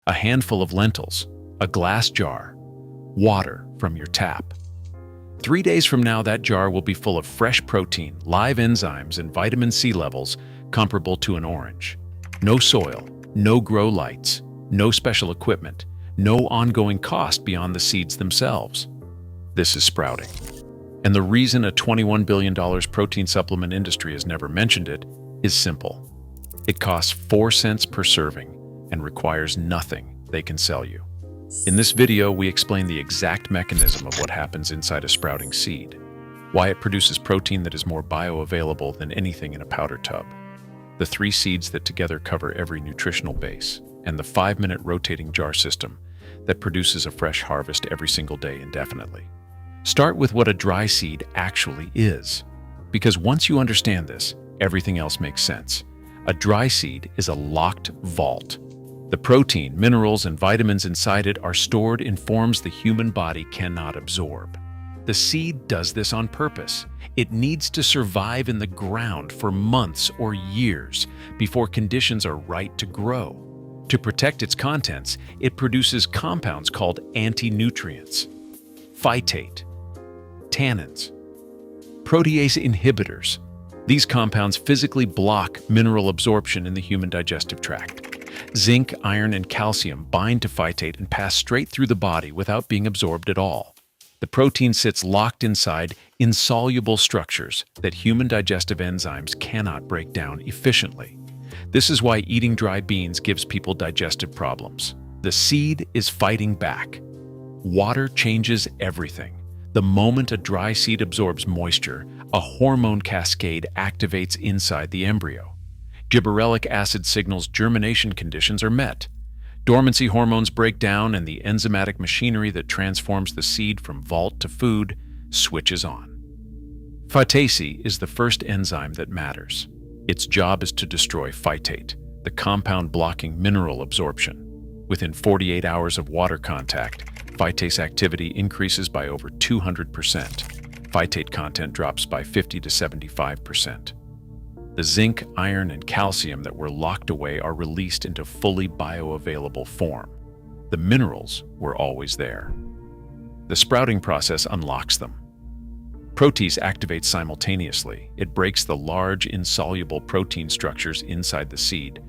a handful of lentils, a glass jar, water from your tap. 3 days from now, that jar will be full of fresh protein, live enzymes, and vitamin C levels comparable to an orange. No soil, no grow lights, no special equipment, no ongoing cost beyond the seeds themselves. This is sprouting. And the reason a $21 billion protein supplement industry has never mentioned it is simple. It costs 4 cents per serving and requires nothing they can sell you. In this video, we explain the exact mechanism of what happens inside a sprouting seed, why it produces protein that is more bioavailable than anything in a powder tub, the 3 seeds that together cover every nutritional base, and the 5-minute rotating jar system that produces a fresh harvest every single day indefinitely. Start with what a dry seed actually is, because once you understand this, everything else makes sense. A dry seed is a locked vault. The protein, minerals, and vitamins inside it are stored in forms the human body cannot absorb. The seed does this on purpose. It needs to survive in the ground for months or years before conditions are right to grow. To protect its contents, it produces compounds called anti-nutrients, phytate, tannins, protease inhibitors. These compounds physically block mineral absorption in the human digestive tract. Zinc, iron, and calcium bind to phytate and pass straight through the body without being absorbed at all. The protein sits locked inside insoluble structures that human digestive enzymes cannot break down efficiently. This is why eating dry beans gives people digestive problems. The seed is fighting back. Water changes everything. The moment a dry seed absorbs moisture, a hormone cascade activates inside the embryo. Gibberellic acid signals germination conditions are met. Dormancy hormones break down and the enzymatic machinery that transforms the seed from vault to food switches on. Phytase is the first enzyme that matters. Its job is to destroy phytate, the compound blocking mineral absorption. Within 48 hours of water contact, phytase activity increases by over 200%. Phytate content drops by 50 to 75%. The zinc, iron, and calcium that were locked away are released into fully bioavailable form. The minerals were always there. The sprouting process unlocks them. Protease activates simultaneously. It breaks the large, insoluble protein structures inside the seed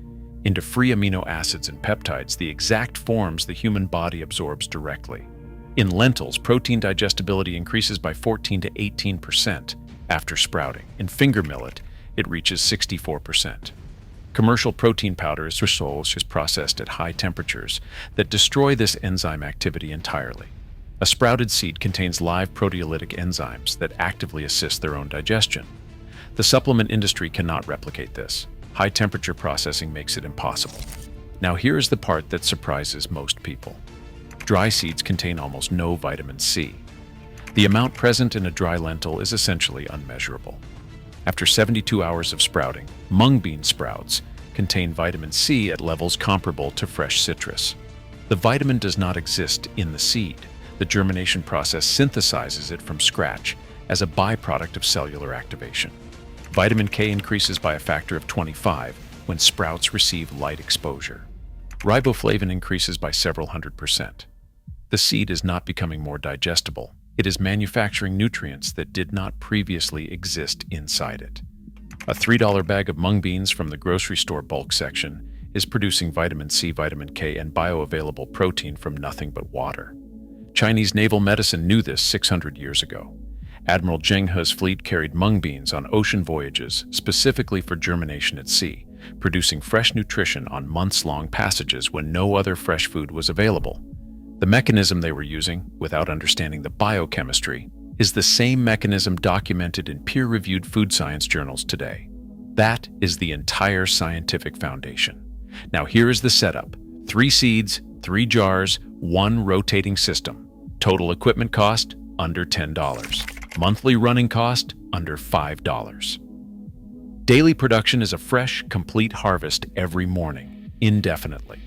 into free amino acids and peptides, the exact forms the human body absorbs directly. In lentils, protein digestibility increases by 14 to 18% after sprouting. In finger millet, it reaches 64%. Commercial protein powder is processed at high temperatures that destroy this enzyme activity entirely. A sprouted seed contains live proteolytic enzymes that actively assist their own digestion. The supplement industry cannot replicate this. High-temperature processing makes it impossible. Now here is the part that surprises most people. Dry seeds contain almost no vitamin C. The amount present in a dry lentil is essentially unmeasurable. After 72 hours of sprouting, mung bean sprouts contain vitamin C at levels comparable to fresh citrus. The vitamin does not exist in the seed. The germination process synthesizes it from scratch as a byproduct of cellular activation. Vitamin K increases by a factor of 25 when sprouts receive light exposure. Riboflavin increases by several 100%. The seed is not becoming more digestible. It is manufacturing nutrients that did not previously exist inside it. A $3 bag of mung beans from the grocery store bulk section is producing vitamin C, vitamin K, and bioavailable protein from nothing but water. Chinese naval medicine knew this 600 years ago. Admiral Jing's fleet carried mung beans on ocean voyages specifically for germination at sea, producing fresh nutrition on months-long passages when no other fresh food was available. The mechanism they were using, without understanding the biochemistry, is the same mechanism documented in peer-reviewed food science journals today. That is the entire scientific foundation. Now here is the setup. 3 seeds, 3 jars, 1 rotating system. Total equipment cost, under $10. Monthly running cost, under $5. Daily production is a fresh, complete harvest every morning, indefinitely.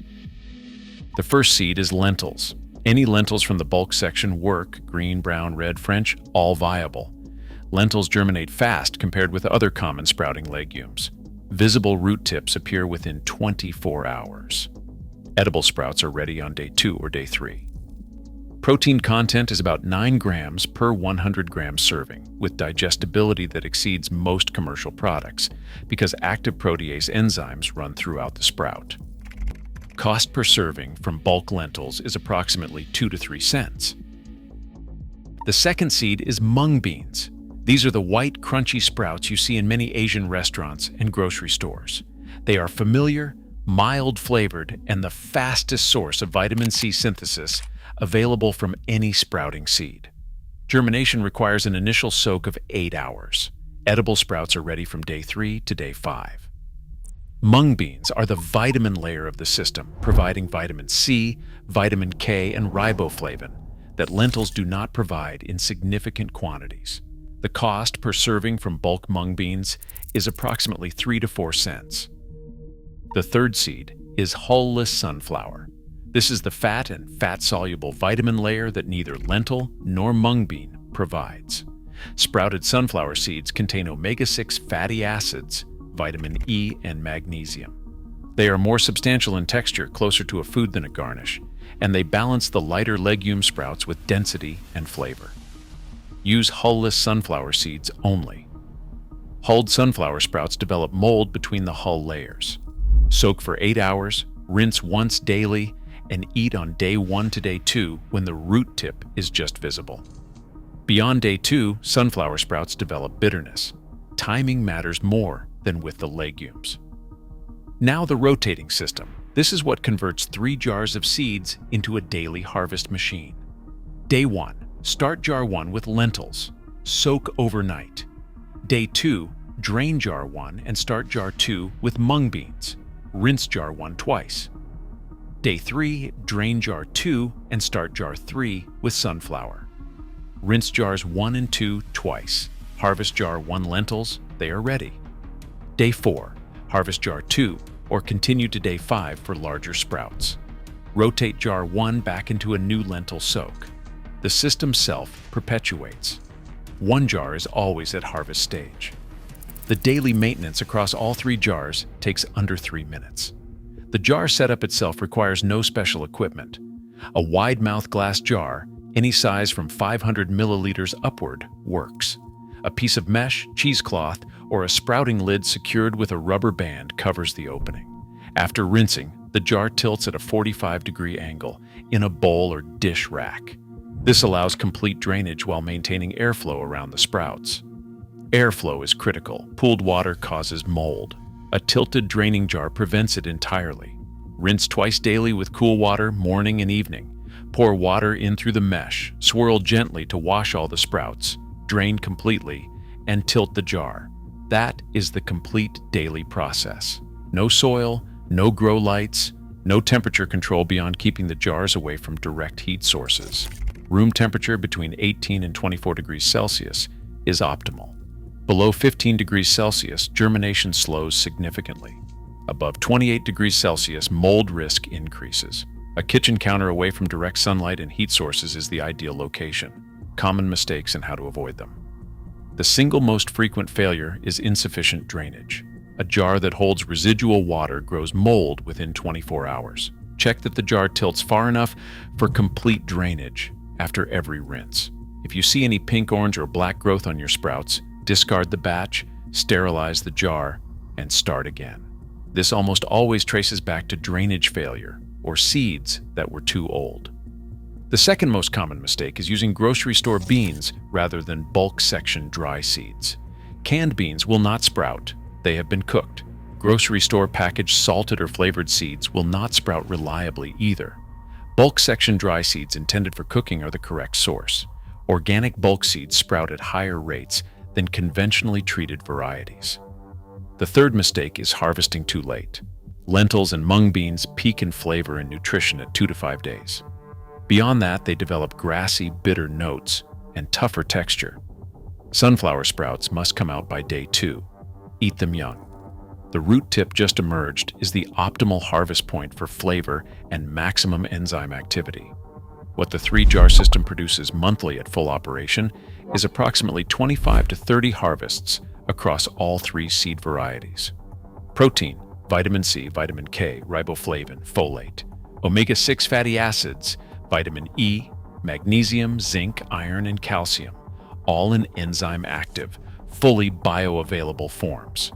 The first seed is lentils. Any lentils from the bulk section work, green, brown, red, French, all viable. Lentils germinate fast compared with other common sprouting legumes. Visible root tips appear within 24 hours. Edible sprouts are ready on day 2 or day 3. Protein content is about 9 grams per 100 gram serving, with digestibility that exceeds most commercial products because active protease enzymes run throughout the sprout. Cost per serving from bulk lentils is approximately 2 to 3 cents. The second seed is mung beans. These are the white, crunchy sprouts you see in many Asian restaurants and grocery stores. They are familiar, mild-flavored, and the fastest source of vitamin C synthesis available from any sprouting seed. Germination requires an initial soak of 8 hours. Edible sprouts are ready from day 3 to day 5. Mung beans are the vitamin layer of the system, providing vitamin C, vitamin K, and riboflavin that lentils do not provide in significant quantities. The cost per serving from bulk mung beans is approximately 3 to 4 cents. The third seed is hull-less sunflower. This is the fat and fat-soluble vitamin layer that neither lentil nor mung bean provides. Sprouted sunflower seeds contain omega-6 fatty acids, vitamin E, and magnesium. They are more substantial in texture, closer to a food than a garnish, and they balance the lighter legume sprouts with density and flavor. Use hull-less sunflower seeds only. Hulled sunflower sprouts develop mold between the hull layers. Soak for 8 hours, rinse once daily, and eat on day 1 to day 2 when the root tip is just visible. Beyond day 2, sunflower sprouts develop bitterness. Timing matters more than with the legumes. Now the rotating system. This is what converts 3 jars of seeds into a daily harvest machine. Day 1. Start jar 1 with lentils. Soak overnight. Day 2. Drain jar 1 and start jar 2 with mung beans. Rinse jar 1 twice. Day 3, drain jar 2 and start jar 3 with sunflower. Rinse jars 1 and 2 twice. Harvest jar 1 lentils, they are ready. Day 4, harvest jar 2 or continue to day 5 for larger sprouts. Rotate jar 1 back into a new lentil soak. The system self-perpetuates. 1 jar is always at harvest stage. The daily maintenance across all 3 jars takes under 3 minutes. The jar setup itself requires no special equipment. A wide-mouth glass jar, any size from 500 milliliters upward, works. A piece of mesh, cheesecloth, or a sprouting lid secured with a rubber band covers the opening. After rinsing, the jar tilts at a 45-degree angle in a bowl or dish rack. This allows complete drainage while maintaining airflow around the sprouts. Airflow is critical. Pooled water causes mold. A tilted draining jar prevents it entirely. Rinse twice daily with cool water, morning and evening. Pour water in through the mesh, swirl gently to wash all the sprouts, drain completely, and tilt the jar. That is the complete daily process. No soil, no grow lights, no temperature control beyond keeping the jars away from direct heat sources. Room temperature between 18 and 24 degrees Celsius is optimal. Below 15 degrees Celsius, germination slows significantly. Above 28 degrees Celsius, mold risk increases. A kitchen counter away from direct sunlight and heat sources is the ideal location. Common mistakes and how to avoid them. The single most frequent failure is insufficient drainage. A jar that holds residual water grows mold within 24 hours. Check that the jar tilts far enough for complete drainage after every rinse. If you see any pink, orange, or black growth on your sprouts, discard the batch, sterilize the jar, and start again. This almost always traces back to drainage failure or seeds that were too old. The second most common mistake is using grocery store beans rather than bulk section dry seeds. Canned beans will not sprout. They have been cooked. Grocery store packaged salted or flavored seeds will not sprout reliably either. Bulk section dry seeds intended for cooking are the correct source. Organic bulk seeds sprout at higher rates than conventionally treated varieties. The third mistake is harvesting too late. Lentils and mung beans peak in flavor and nutrition at 2 to 5 days. Beyond that, they develop grassy, bitter notes and tougher texture. Sunflower sprouts must come out by day 2. Eat them young. The root tip just emerged is the optimal harvest point for flavor and maximum enzyme activity. What the 3-jar system produces monthly at full operation is approximately 25 to 30 harvests across all 3 seed varieties. Protein, vitamin C, vitamin K, riboflavin, folate, Omega-6 fatty acids, vitamin E, magnesium, zinc, iron, and calcium, all in enzyme-active, fully bioavailable forms.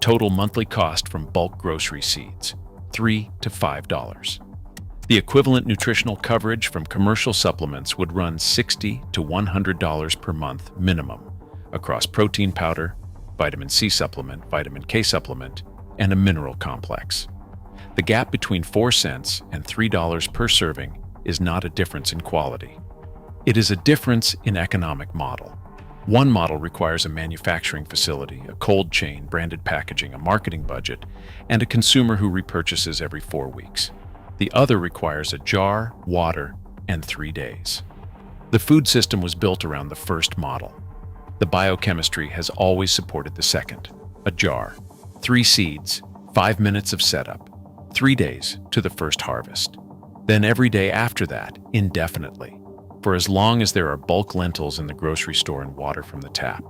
Total monthly cost from bulk grocery seeds, $3 to $5. The equivalent nutritional coverage from commercial supplements would run $60 to $100 per month minimum across protein powder, vitamin C supplement, vitamin K supplement, and a mineral complex. The gap between 4 cents and $3 per serving is not a difference in quality. It is a difference in economic model. One model requires a manufacturing facility, a cold chain, branded packaging, a marketing budget, and a consumer who repurchases every 4 weeks. The other requires a jar, water, and 3 days. The food system was built around the first model. The biochemistry has always supported the second. A jar, 3 seeds, 5 minutes of setup, 3 days to the first harvest. Then every day after that, indefinitely, for as long as there are bulk lentils in the grocery store and water from the tap.